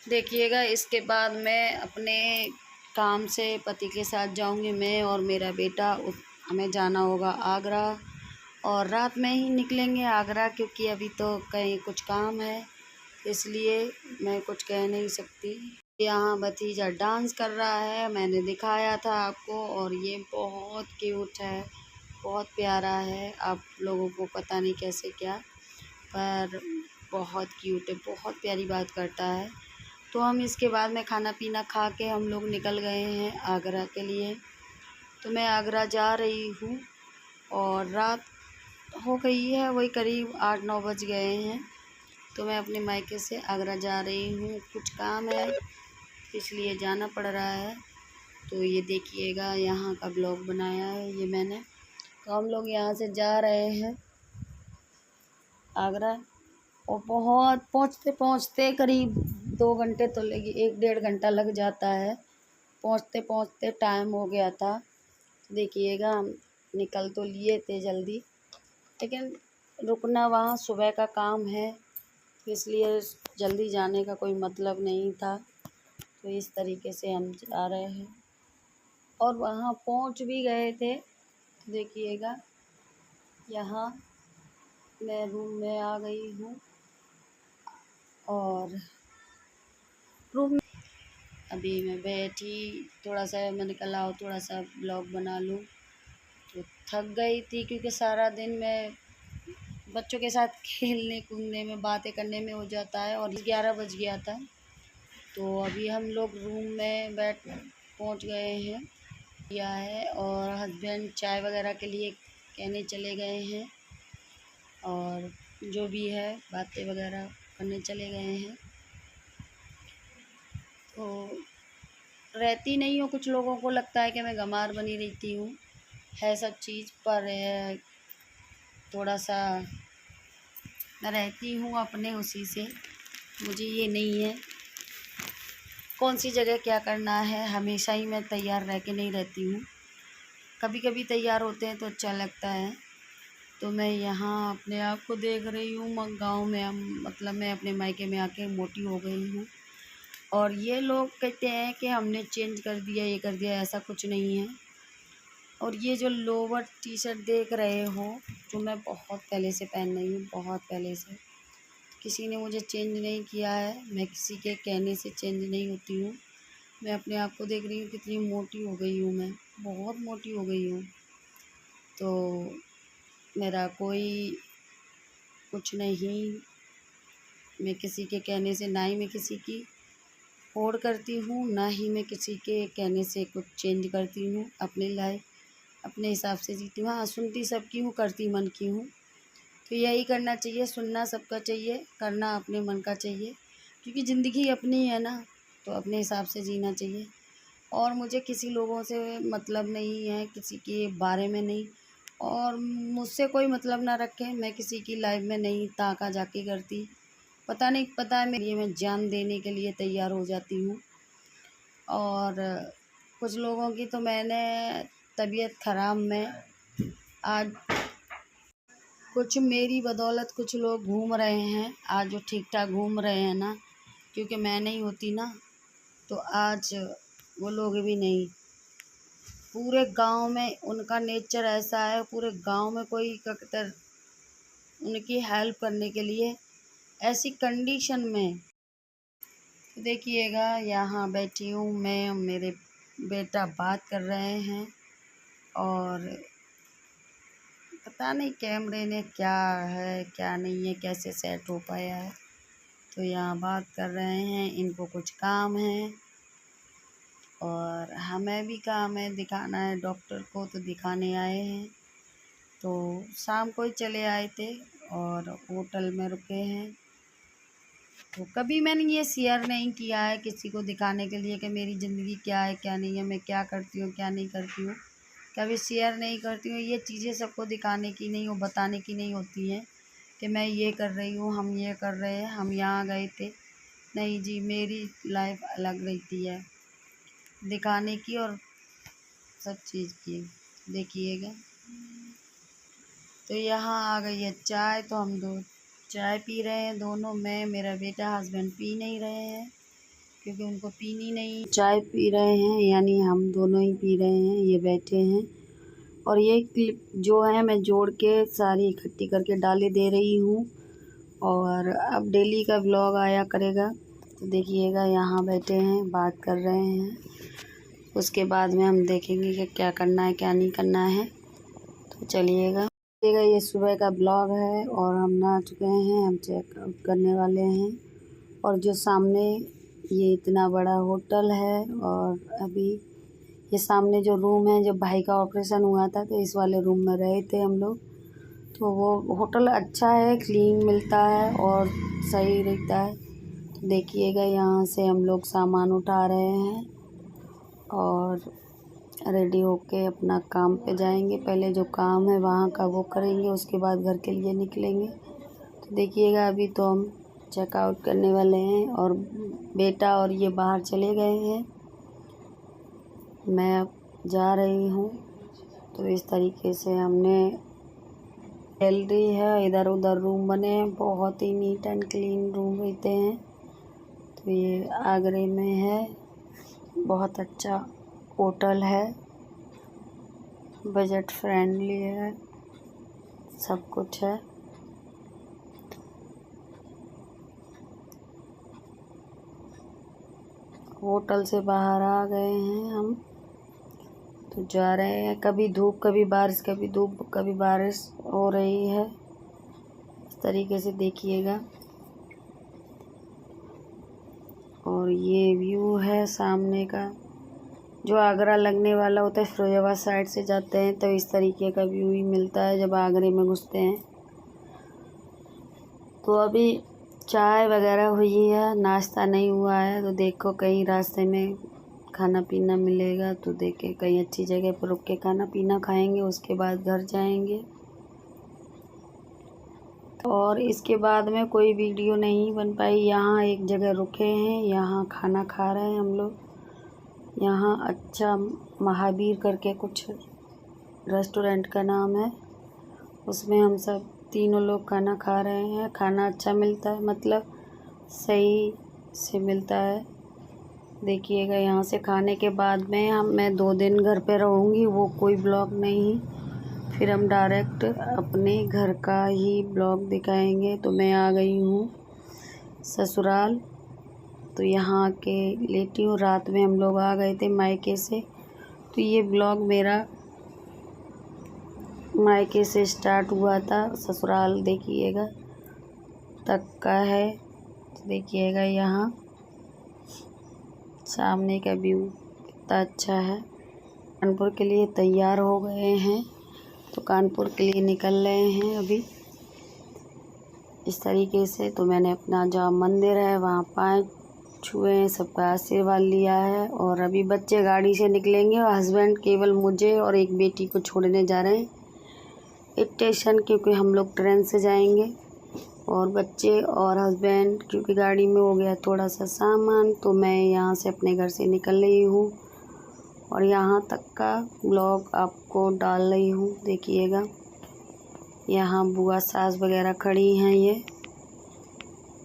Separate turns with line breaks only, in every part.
देखिएगा इसके बाद मैं अपने काम से पति के साथ जाऊंगी। मैं और मेरा बेटा हमें जाना होगा आगरा, और रात में ही निकलेंगे आगरा, क्योंकि अभी तो कहीं कुछ काम है, इसलिए मैं कुछ कह नहीं सकती। यहाँ भतीजा डांस कर रहा है, मैंने दिखाया था आपको, और ये बहुत क्यूट है, बहुत प्यारा है। आप लोगों को पता नहीं कैसे क्या, पर बहुत क्यूट है, बहुत प्यारी बात करता है। तो हम इसके बाद में खाना पीना खा के हम लोग निकल गए हैं आगरा के लिए। तो मैं आगरा जा रही हूँ, और रात हो गई है, वही करीब 8-9 बज गए हैं। तो मैं अपने मायके से आगरा जा रही हूँ, कुछ काम है इसलिए जाना पड़ रहा है। तो ये देखिएगा यहाँ का ब्लॉग बनाया है ये मैंने। तो हम लोग यहाँ से जा रहे हैं आगरा, और बहुत पहुँचते पहुँचते करीब 2 घंटे तो लगे, 1-1.5 घंटा लग जाता है। पहुँचते पहुँचते टाइम हो गया था। देखिएगा हम निकल तो लिए थे जल्दी, लेकिन रुकना वहाँ सुबह का काम है, इसलिए जल्दी जाने का कोई मतलब नहीं था। तो इस तरीके से हम जा रहे हैं, और वहाँ पहुँच भी गए थे। देखिएगा यहाँ मैं रूम में आ गई हूँ, और रूम में अभी मैं बैठी, थोड़ा सा मैंने कहा लाओ थोड़ा सा ब्लॉग बना लूँ। तो थक गई थी, क्योंकि सारा दिन मैं बच्चों के साथ खेलने कूदने में, बातें करने में हो जाता है, और 11 बज गया था। तो अभी हम लोग रूम में पहुंच गए हैं किया है, और हस्बैंड चाय वगैरह के लिए कहने चले गए हैं, और जो भी है बातें वगैरह करने चले गए हैं। तो रहती नहीं हूँ, कुछ लोगों को लगता है कि मैं गंवार बनी रहती हूँ, है सब चीज़, पर थोड़ा सा मैं रहती हूँ अपने उसी से। मुझे ये नहीं है कौन सी जगह क्या करना है, हमेशा ही मैं तैयार रह के नहीं रहती हूँ, कभी कभी तैयार होते हैं तो अच्छा लगता है। तो मैं यहाँ अपने आप को देख रही हूँ गाँव में, मतलब मैं अपने मायके में आके मोटी हो गई हूँ। और ये लोग कहते हैं कि हमने चेंज कर दिया, ये कर दिया, ऐसा कुछ नहीं है। और ये जो लोवर टी शर्ट देख रहे हो, जो मैं बहुत पहले से पहन रही हूँ, बहुत पहले से, किसी ने मुझे चेंज नहीं किया है, मैं किसी के कहने से चेंज नहीं होती हूँ। मैं अपने आप को देख रही हूँ कितनी मोटी हो गई हूँ, मैं बहुत मोटी हो गई हूँ। तो मेरा कोई कुछ नहीं, मैं किसी के कहने से, ना ही मैं किसी की होड़ करती हूँ, ना ही मैं किसी के कहने से कुछ चेंज करती हूँ। अपनी लाइफ अपने हिसाब से जीती हूँ। हाँ, सुनती सबकी हूँ, करती मन की हूँ। तो यही करना चाहिए, सुनना सबका चाहिए, करना अपने मन का चाहिए, क्योंकि ज़िंदगी अपनी है ना, तो अपने हिसाब से जीना चाहिए। और मुझे किसी लोगों से मतलब नहीं है, किसी के बारे में नहीं, और मुझसे कोई मतलब ना रखे। मैं किसी की लाइफ में नहीं ताका झाकी करती। पता नहीं, पता है मेरे लिए, मैं जान देने के लिए तैयार हो जाती हूँ। और कुछ लोगों की तो मैंने तबीयत ख़राब में आज, कुछ मेरी बदौलत कुछ लोग घूम रहे हैं आज, जो ठीक ठाक घूम रहे हैं ना, क्योंकि मैं नहीं होती ना, तो आज वो लोग भी नहीं। पूरे गांव में उनका नेचर ऐसा है, पूरे गांव में कोई कतर उनकी हेल्प करने के लिए, ऐसी कंडीशन में। देखिएगा यहाँ बैठी हूँ मैं, मेरे बेटा बात कर रहे हैं, और पता नहीं कैमरे ने क्या है क्या नहीं है, कैसे सेट हो पाया है। तो यहाँ बात कर रहे हैं, इनको कुछ काम है, और हमें भी काम है, दिखाना है डॉक्टर को, तो दिखाने आए हैं। तो शाम को ही चले आए थे, और होटल में रुके हैं। तो कभी मैंने ये शेयर नहीं किया है किसी को दिखाने के लिए कि मेरी ज़िंदगी क्या है क्या नहीं है, मैं क्या करती हूँ क्या नहीं करती हूँ, कभी शेयर नहीं करती हूँ। ये चीज़ें सबको दिखाने की नहीं, वो बताने की नहीं होती हैं कि मैं ये कर रही हूँ, हम ये कर रहे हैं, हम यहाँ गए थे। नहीं जी, मेरी लाइफ अलग रहती है दिखाने की और सब चीज़ की। देखिएगा तो यहाँ आ गई है चाय, तो हम दो चाय पी रहे हैं दोनों, मैं, मेरा बेटा, हस्बैंड पी नहीं रहे हैं। क्योंकि उनको पीनी नहीं। चाय पी रहे हैं, यानी हम दोनों ही पी रहे हैं, ये बैठे हैं। और ये क्लिप जो है मैं जोड़ के सारी इकट्ठी करके डाले दे रही हूँ। और अब डेली का व्लॉग आया करेगा, तो देखिएगा यहाँ बैठे हैं बात कर रहे हैं। उसके बाद में हम देखेंगे कि क्या करना है क्या नहीं करना है। तो चलिएगा, ये सुबह का ब्लॉग है और हम नहा चुके हैं, हम चेकआउट करने वाले हैं। और जो सामने ये इतना बड़ा होटल है, और अभी ये सामने जो रूम है, जब भाई का ऑपरेशन हुआ था तो इस वाले रूम में रहे थे हम लोग। तो वो होटल अच्छा है, क्लीन मिलता है और सही रहता है। तो देखिएगा यहाँ से हम लोग सामान उठा रहे हैं और रेडी होके अपना काम पे जाएंगे। पहले जो काम है वहाँ का वो करेंगे, उसके बाद घर के लिए निकलेंगे। तो देखिएगा, अभी तो हम चेकआउट करने वाले हैं और बेटा और ये बाहर चले गए हैं, मैं अब जा रही हूँ। तो इस तरीके से हमने गैलरी है, इधर उधर रूम बने हैं, बहुत ही नीट एंड क्लीन रूम रहते हैं। तो ये आगरे में है, बहुत अच्छा होटल है, बजट फ्रेंडली है, सब कुछ है। होटल से बाहर आ गए हैं हम, तो जा रहे हैं। कभी धूप कभी बारिश, कभी धूप कभी बारिश हो रही है, इस तरीके से देखिएगा। और ये व्यू है सामने का, जो आगरा लगने वाला होता है, फिरोजाबाद साइड से जाते हैं तो इस तरीके का व्यू ही मिलता है जब आगरे में घुसते हैं। तो अभी चाय वगैरह हुई है, नाश्ता नहीं हुआ है। तो देखो कहीं रास्ते में खाना पीना मिलेगा तो देखें, कहीं अच्छी जगह पर रुक के खाना पीना खाएंगे, उसके बाद घर जाएंगे। और इसके बाद में कोई वीडियो नहीं बन पाई। यहाँ एक जगह रुके हैं, यहाँ खाना खा रहे हैं हम लोग। यहाँ अच्छा महावीर करके कुछ रेस्टोरेंट का नाम है, उसमें हम सब तीनों लोग खाना खा रहे हैं। खाना अच्छा मिलता है, मतलब सही से मिलता है। देखिएगा, यहाँ से खाने के बाद में मैं 2 दिन घर पे रहूँगी, वो कोई ब्लॉग नहीं, फिर हम डायरेक्ट अपने घर का ही ब्लॉग दिखाएंगे। तो मैं आ गई हूँ ससुराल, तो यहाँ के लेटी हूँ। रात में हम लोग आ गए थे मायके से। तो ये ब्लॉग मेरा मायके से स्टार्ट हुआ था, ससुराल देखिएगा तक का है। तो देखिएगा यहाँ सामने का व्यू कितना अच्छा है। कानपुर के लिए तैयार हो गए हैं, तो कानपुर के लिए निकल रहे हैं अभी इस तरीके से। तो मैंने अपना जहाँ मंदिर है वहाँ पाँव छुए हैं, सबका आशीर्वाद लिया है। और अभी बच्चे गाड़ी से निकलेंगे और हस्बैंड केवल मुझे और एक बेटी को छोड़ने जा रहे हैं स्टेशन, क्योंकि हम लोग ट्रेन से जाएंगे। और बच्चे और हस्बैंड क्योंकि गाड़ी में हो गया थोड़ा सा सामान, तो मैं यहाँ से अपने घर से निकल रही हूँ और यहाँ तक का ब्लॉग आपको डाल रही हूँ। देखिएगा, यहाँ बुआ सास वगैरह खड़ी हैं ये।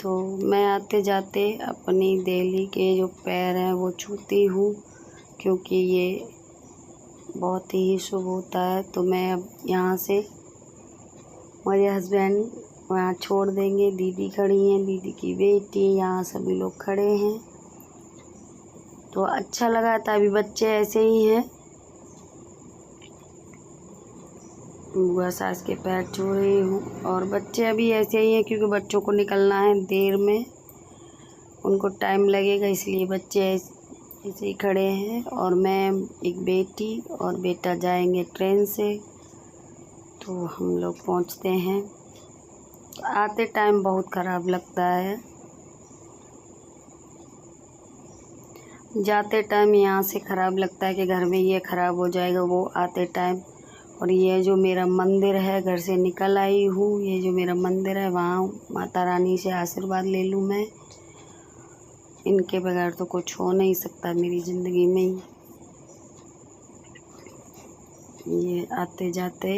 तो मैं आते जाते अपनी डेली के जो पैर हैं वो छूती हूँ, क्योंकि ये बहुत ही शुभ होता है। तो मैं अब यहाँ से, मेरे हस्बैंड वहाँ छोड़ देंगे, दीदी खड़ी हैं, दीदी की बेटी, यहाँ सभी लोग खड़े हैं। तो अच्छा लगा था। अभी बच्चे ऐसे ही हैं, बुआ सास के पैर छू रही हूँ और बच्चे अभी ऐसे ही हैं, क्योंकि बच्चों को निकलना है देर में, उनको टाइम लगेगा, इसलिए बच्चे ऐसे ही खड़े हैं। और मैं, एक बेटी और बेटा जाएंगे ट्रेन से। तो हम लोग पहुँचते हैं। आते टाइम बहुत ख़राब लगता है, जाते टाइम यहाँ से ख़राब लगता है कि घर में ये ख़राब हो जाएगा, वो आते टाइम। और ये जो मेरा मंदिर है, घर से निकल आई हूँ, ये जो मेरा मंदिर है वहाँ माता रानी से आशीर्वाद ले लूँ मैं। इनके बगैर तो कुछ हो नहीं सकता मेरी ज़िंदगी में। ये आते जाते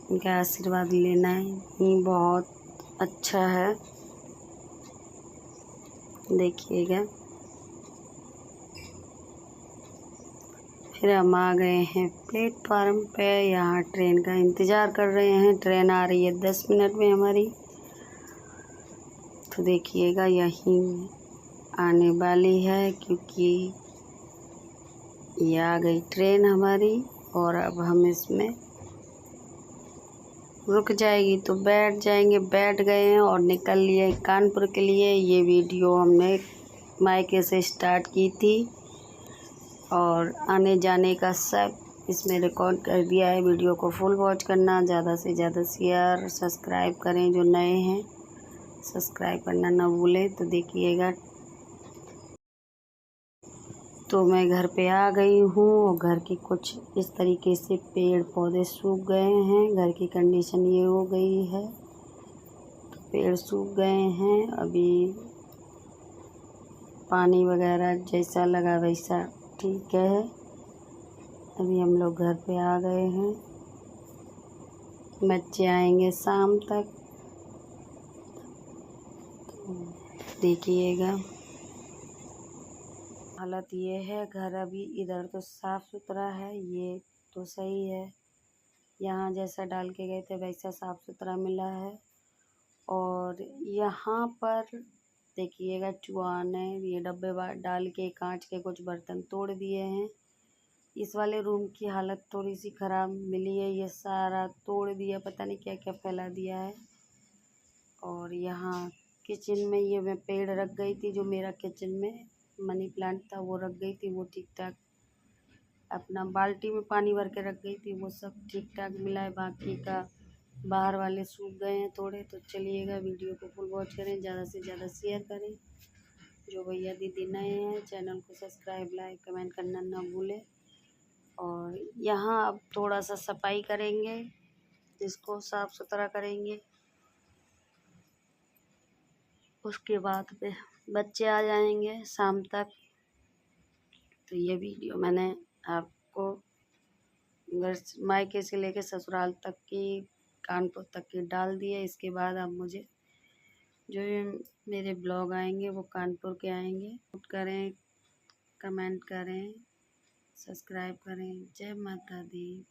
इनका आशीर्वाद लेना ही बहुत अच्छा है। देखिएगा। फिर हम आ गए हैं प्लेटफार्म पे। यहाँ ट्रेन का इंतज़ार कर रहे हैं। ट्रेन आ रही है 10 मिनट में हमारी। तो देखिएगा यहीं आने वाली है, क्योंकि ये आ गई ट्रेन हमारी। और अब हम इसमें रुक जाएगी तो बैठ जाएंगे। बैठ गए हैं और निकल लिए कानपुर के लिए। ये वीडियो हमने मायके से स्टार्ट की थी और आने जाने का सब इसमें रिकॉर्ड कर दिया है। वीडियो को फुल वॉच करना, ज़्यादा से ज़्यादा शेयर, सब्सक्राइब करें। जो नए हैं सब्सक्राइब करना ना भूलें। तो देखिएगा, तो मैं घर पे आ गई हूँ और घर की कुछ इस तरीके से पेड़ पौधे सूख गए हैं। घर की कंडीशन ये हो गई है, तो पेड़ सूख गए हैं। अभी पानी वगैरह जैसा लगा वैसा ठीक है। अभी हम लोग घर पे आ गए हैं। बच्चे आएंगे शाम तक। तो देखिएगा, हालत ये है। घर अभी इधर तो साफ़ सुथरा है, ये तो सही है। यहाँ जैसा डाल के गए थे वैसा साफ़ सुथरा मिला है। और यहाँ पर देखिएगा चूहा ने ये डब्बे डाल के कांच के कुछ बर्तन तोड़ दिए हैं। इस वाले रूम की हालत थोड़ी सी ख़राब मिली है। ये सारा तोड़ दिया, पता नहीं क्या क्या फैला दिया है। और यहाँ किचन में ये मैं पेड़ रख गई थी, जो मेरा किचन में मनी प्लांट था वो रख गई थी। वो ठीक ठाक अपना बाल्टी में पानी भर के रख गई थी, वो सब ठीक ठाक मिला है। बाकी का बाहर वाले सूख गए हैं थोड़े। तो चलिएगा, वीडियो को फुल वॉच करें, ज़्यादा से ज़्यादा शेयर करें। जो भैया दीदी नए हैं चैनल को सब्सक्राइब, लाइक, कमेंट करना ना भूलें। और यहाँ अब थोड़ा सा सफाई करेंगे, इसको साफ़ सुथरा करेंगे। उसके बाद में बच्चे आ जाएंगे शाम तक। तो ये वीडियो मैंने आपको घर मायके से लेके ससुराल तक की, कानपुर तक की डाल दी है। इसके बाद अब मुझे जो ये मेरे ब्लॉग आएंगे वो कानपुर के आएंगे। करें, कमेंट करें, सब्सक्राइब करें। जय माता दी।